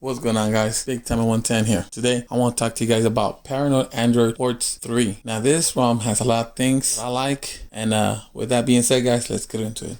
What's going on, guys? Big Time 110 here. Today I want to talk to you guys about Paranoid Android Quartz 3. Now this ROM has a lot of things I like, and with that being said, guys, let's get into it.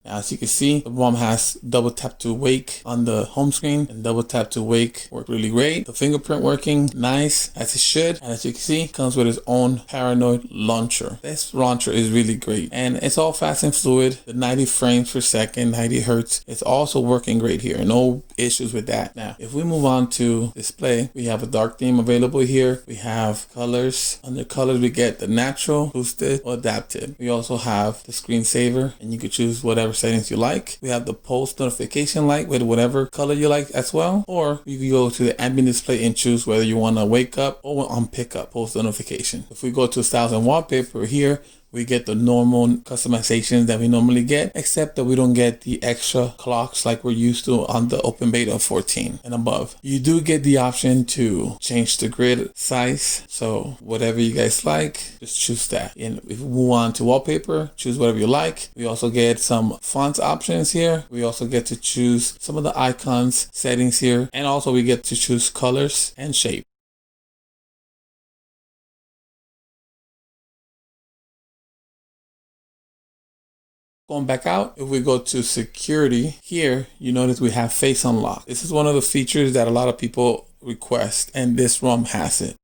Now, as you can see, the ROM has double tap to wake on the home screen, and double tap to wake work really great. The fingerprint working nice as it should, and as you can see, it comes with its own Paranoid launcher. This launcher is really great, and it's all fast and fluid. The 90 frames per second, 90 hertz. It's also working great here. No issues with that. Now, if we move on to display, we have a dark theme available here. We have colors. Under colors, we get the natural, boosted, or adapted. We also have the screensaver, and you can choose whatever settings you like. We have the post notification light with whatever color you like as well, or you can go to the ambient display and choose whether you want to wake up or on pickup post notification. If we go to styles and wallpaper here, we get the normal customizations that we normally get, except that we don't get the extra clocks like we're used to on the open beta of 14 and above. You do get the option to change the grid size, so whatever you guys like, just choose that. And if we move on to wallpaper, choose whatever you like. We also get some font options here. We also get to choose some of the icons settings here, and also we get to choose colors and shape. Going back out, if we go to security here, you notice we have face unlock. This is one of the features that a lot of people request, and this ROM has it.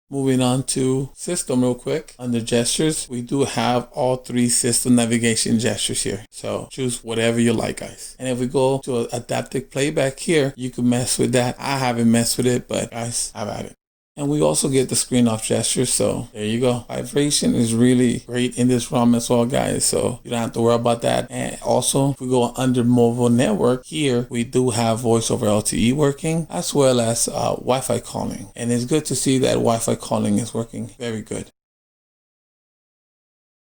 Moving on to system real quick, under gestures, we do have all three system navigation gestures here. So choose whatever you like, guys. And if we go to adaptive playback here, you can mess with that. I haven't messed with it, but guys, have at it. And we also get the screen off gesture, so there you go. Vibration is really great in this ROM as well, guys, so you don't have to worry about that. And also, if we go under mobile network, here we do have voice over LTE working, as well as Wi-Fi calling. And it's good to see that Wi-Fi calling is working very good.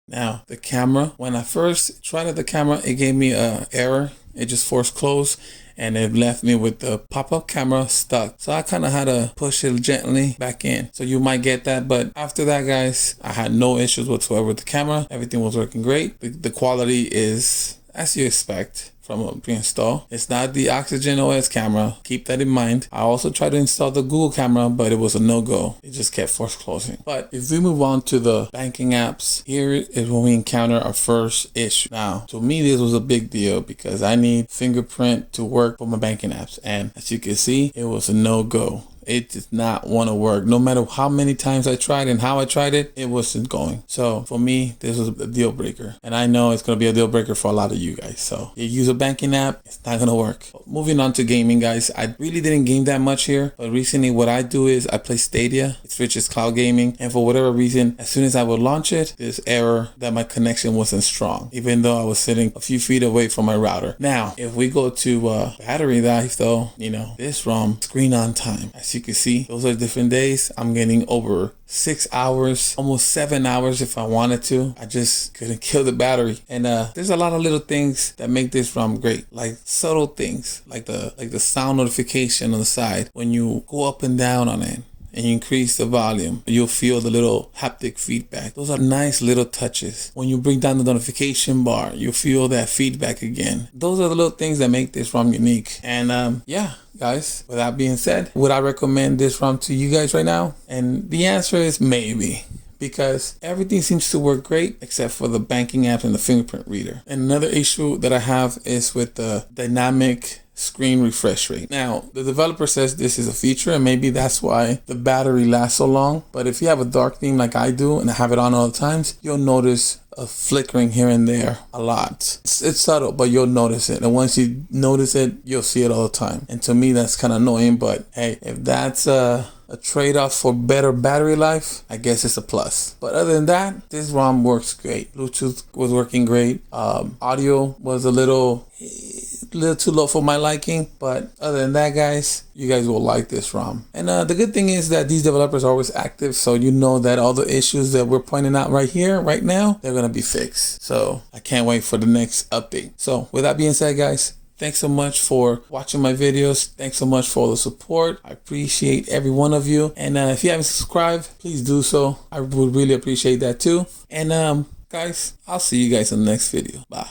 Now, the camera, when I first tried the camera, it gave me an error. It just forced close, and it left me with the pop-up camera stuck. So I kind of had to push it gently back in. So you might get that, but after that, guys, I had no issues whatsoever with the camera. Everything was working great. The quality is as you expect from a pre-install. It's not the Oxygen OS camera. Keep that in mind. I also tried to install the Google camera, but it was a no-go. It just kept force closing. But if we move on to the banking apps, here is when we encounter our first issue. Now, to me, this was a big deal because I need fingerprint to work for my banking apps. And as you can see, it was a no-go. It did not want to work. No matter how many times I tried and how I tried it, it wasn't going. So for me, this was a deal breaker. And I know it's going to be a deal breaker for a lot of you guys. So you use a banking app, it's not going to work. Moving on to gaming, guys. I really didn't game that much here. But recently what I do is I play Stadia. It's Rich's cloud gaming. And for whatever reason, as soon as I would launch it, this error that my connection wasn't strong, even though I was sitting a few feet away from my router. Now, if we go to battery life though, you know, this ROM, screen on time. As you can see, those are different days. I'm getting over 6 hours, almost 7 hours if I wanted to. I just couldn't kill the battery. And there's a lot of little things that make this ROM great, like subtle things, like the sound notification on the side. When you go up and down on it and you increase the volume, you'll feel the little haptic feedback. Those are nice little touches. When you bring down the notification bar, you feel that feedback again. Those are the little things that make this ROM unique. And yeah, guys, with that being said, would I recommend this ROM to you guys right now? And the answer is maybe, because everything seems to work great except for the banking apps and the fingerprint reader. And another issue that I have is with the dynamic screen refresh rate. Now, the developer says this is a feature and maybe that's why the battery lasts so long. But if you have a dark theme like I do and I have it on all the times, you'll notice a flickering here and there a lot. It's subtle, but you'll notice it. And once you notice it, you'll see it all the time. And to me, that's kind of annoying. But hey, if that's a trade-off for better battery life, I guess it's a plus. But other than that, this ROM works great. Bluetooth was working great. Audio was a little too low for my liking, but other than that, guys, you guys will like this ROM. And the good thing is that these developers are always active, so you know that all the issues that we're pointing out right here, right now, they're gonna be fixed. So I can't wait for the next update. So with that being said, guys, thanks so much for watching my videos. Thanks so much for all the support. I appreciate every one of you. And if you haven't subscribed, please do so. I would really appreciate that too. And guys, I'll see you guys in the next video. Bye.